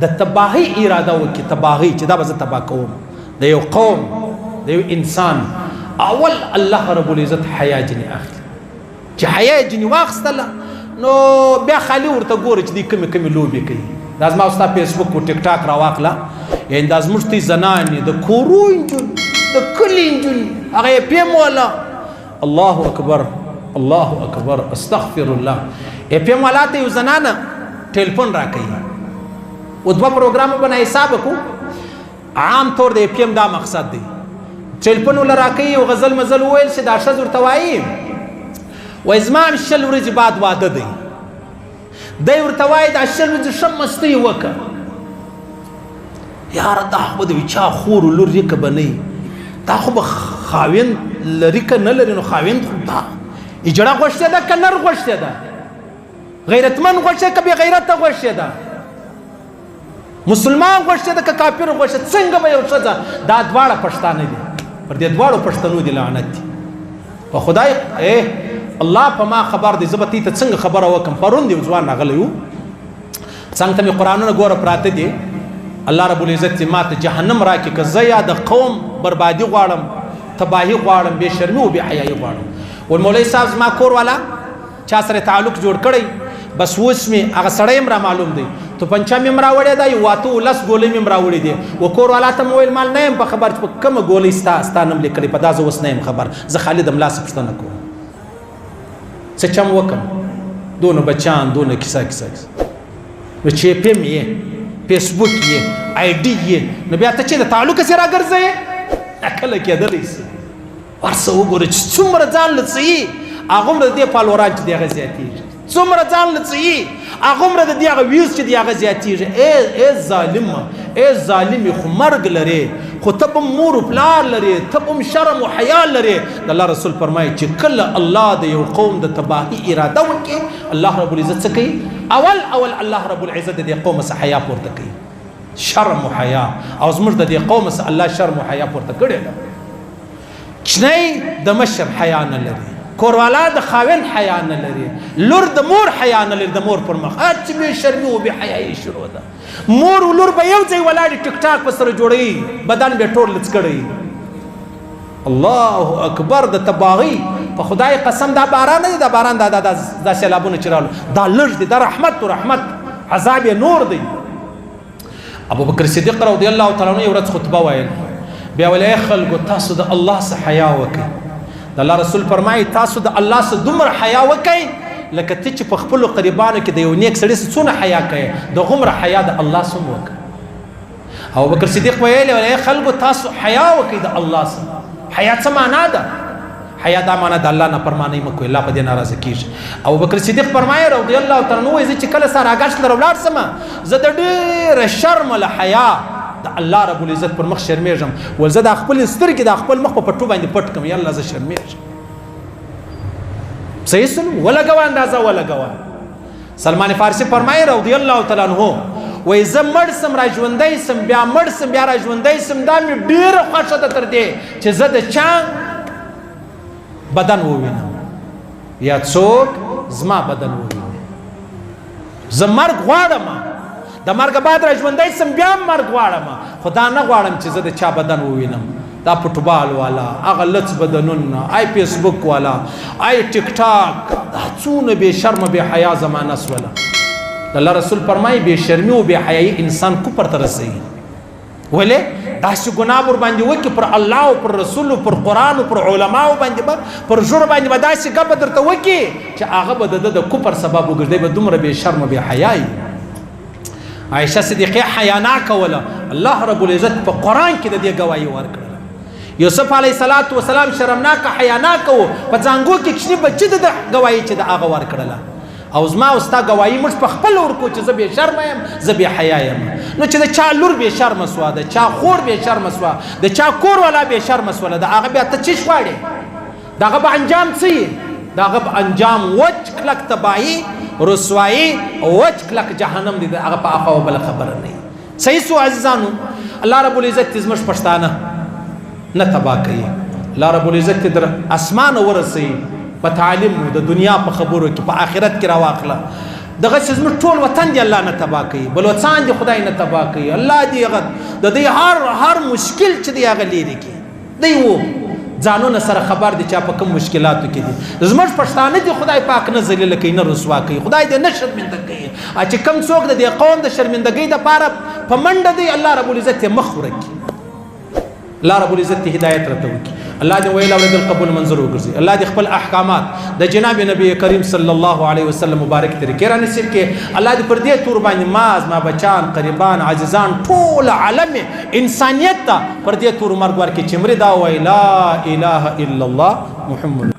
د تباهی اراده وکړي، تباهی چې دا به زه تباه کوم د یو قوم د یو انسان، اول الله رب العزت حیا جنې اخلي. چې حیا جنې واخیستله نو بیا خالي ورته ګوري چې دوی کمې کمې لوبې کوي. دا زما او ستا فیسبوک او ټیک ټاک راواخله، یعنې دا زموږ تی زنانې د کورو نجونې د کلي نجونې هغه یې پیم والا. الله اکبر الله اکبر استغفر الله. یې پیم والا ته یو زنانه ټلیفون راکوي، و دوه پروګرامه به نه حساب کړو. عام طور د پیم دا مقصد دی، ټلیفون ورله راکوي او غزل مزل وویل چې دا ښځه ورته وایي وایي زما شل ورځې بعد واده دی، دی ورته وایي دا 6 ورځې ښه مستۍ وکړه. یاره دا خو به د چا خور و لور یې که به نه وي، دا خو به خاوند لري که نه لري، نو خاوند خو دا اجړه غوښتې ده که نر غوښتې ده، غیرتمن غوښتې که بې غیرته غوښتې ده، مسلمان غوښتې ده که کافر غوښتې، څنګه به یو ښځه دا دواړه پښتانه دي، پر دې دواړو پښتنو دي لعنت دي. په خدای الله په ما خبر دی، زه به تی ته څنګه خبره وکړم. پرون دی ځوان راغلی و، څنګ ته مې قرآنونه ګوره پراته دي. الله رب العزت ما ته جهنم راکړي که زه یا د قوم بربادي غواړم، تباهي غواړم، بې شرمي او بې حیایي غواړم. ول مولوي صاحب زما کور والا چا سره تعلق جوړ کړی، بس اوس مې هغه سړی هم را معلوم دی، تو پنچه مې هم راوړی دی، یو 8-10 ګولۍ مې هم راوړي دي. و کور والا ته مې ویل مال نه یم په خبر چې په کومه ګولۍ ستا نوم لیکلی، په دا زه اوس نه یم خبر، زه خالي د ملا څه پوښتنه کوم، څه چم وکړم، دونه بچیان دونه کیسه کیسه نو چې پیم یې فیسبوک یې آی ډي یې، نو بیا ته چې د تعلق هسې راګرځوې کله کېدلی شي. ورسه وګوره چې څومره ځان له څه یي هغومره د دې فالوران چې دی هغه زیاتېږي، څومره ځان له څه یي هغومره د دې هغه ویوز چې دی هغه زیاتېږي. ای ظالمه ای ظالمې، خو مرګ لرې، خو ته به مور و پلار لرې، ته به شرم و حیا لرې. د الله رسول فرمایي چې کله الله د یو قوم د تباهي اراده وکړي، الله رب العزت څه کوي؟ اول الله رب العزت د دې قوم څخه حیا پورته کوي، شرم و حیا. او زموږ د دې قوم څخه الله شرم و حیا پورته کړی ده. چنی د مشر حیا نه لري، کوروالا د خاوند حیا نه لري، لور د مور حیا نه لري، د مور پر مخ چې بې شرمي او بې حیایي شروع ده. مور و لور به یو ځای ولاړې ټیک ټاک په سره جوړوي، بدن به ټول لڅ کړی. الله اکبر. د تباغي په خدای قسم دا باران نه دی، دا باران دا سیلابونه چې رالو دا لږ دی، دا رحمت و رحمت، عذاب یې نور دی. ابو بکر صدیق رضی الله تعالی عنہ یو ورځ خطبه ویل، بیا ویل ای خلکو تاسو د الله څخه حیا وکړئ. د الله رسول فرمایي تاسو د الله څخه دومره حیا وکړئ لکه ته چې په خپلو قریبانو کې د یو نیک سړي څخه څونه حیا کوې، د غومره حیا د الله څخه وکړه. ابو بکر صدیق ویل ای خلکو تاسو حیا وکړئ د الله څخه. حیا څه معنا ده؟ حیا دا معنا د الله نافرماني مه کوئ، الله په دې ناراضه کېږي. ابو بکر صدیق فرمایي رضی الله تعالی عنہ زه چې کله سهارګشت لره ولاړ سم، زه د ډېره شرم له حیا د الله رب العزت پر مخ شرمېږم، ول زه د خپل سترګې د خپل مخ په پټو باندې پټ کړم، یا الله زه شرمېږم. صحیح سلو ولګوه اندازه ولګوه. سلمان فارسی فرمایي رضی الله تعالی عنہ وایي زه مړ سم را ژوندی سم، بیا مړ سم بیا را ژوندی سم، دا مې ډېره خوښه ده تر دې چې زه د چا بدن ووینم یا څوک زما بدن وویني. زه مرګ غواړم، د مرګ بعد را ژوندی سم، بیا هم مرګ غواړم، خو دا نه غواړم چې زه د چا بدن ووینم. دا فوټبال والا، هغه لڅ بدنونه، آی فیسبوک والا، آی ټیک ټاک، دا څونه بې شرمه بې حیا زمانه سوله. د الله رسول فرمایي بې شرمي او بې حیایي انسان کفر ته رسوي. ولې؟ داسې ګناه ور باندې وکړي پر الله او پر رسول او پر قرآن او پر علماو باندې به پر ژوره باندې به داسې ګپه درته وکړي چې هغه به د ده د کفر سبب وګرځي، به دومره بې شرمه بې حیایي. عایشه صدیقه حیا نه کوله، الله رب العزت په قرآن کې د دې ګواهي ورکړه. یوسف علیه السلام شرمناک حیا نه کوو، په ځانګو کې کوچني بچي د ګواهي چې د هغه ورکړله. او زما او ستا ګواهي موږ په خپل ورکو چې زه بې شرمه یم، زه بې حیا یم. نو چې د چا لور بې شرمه سوه، د چا خور بې شرمه سوه، د چا کور والا بې شرمه سوله، د هغه بیا ته څه غواړې؟ د هغه به انجام څه یي؟ د هغه به انجام وچ کلک تباهي، رسوایی، وچ کلک جهنم دی. د هغه په آخوا و بله خبره نه وي. صحیح سو عزیزانو، الله رب العزت زموږ پښتانه نه تباه کوي، الله رب العزت در اسمانه ورسوي، په تعلیم د دنیا په خبرو کې، په آخرت کې راواخله. دغه زموږ ټول وطن دی الله نه تباه کوي، بلوچستان دی خدای نه تباه کوي، الله دی هغه د دې هر مشکل چې دی هغه لري کی دی وو ځانونه سره خبر دي چې په کوم مشکلاتو کې دي. زموږ پښتانه دي خدای پاک نه ذلیل کوي نه رسوا کوي، خدای دې نه شرمنده کوي. چې کم څوک د دې قوم د شرمندګۍ د پاره په منډه دی الله رب العزت مخ ورکړي، الله رب العزت هدایت راته وکړي. الله دې ویل اورید القبول منظور وګرځي. الله دې خپل احکامات د جناب نبی کریم صلی الله علیه وسلم مبارک طریقې را نصیب کړي. الله دې پر دې تور باندې ما بچان قریبان عزیزان ټول عالم انسانیت ته پر دې تور مرګ ورکړي چې مړه دا ویلا اله الا الله محمد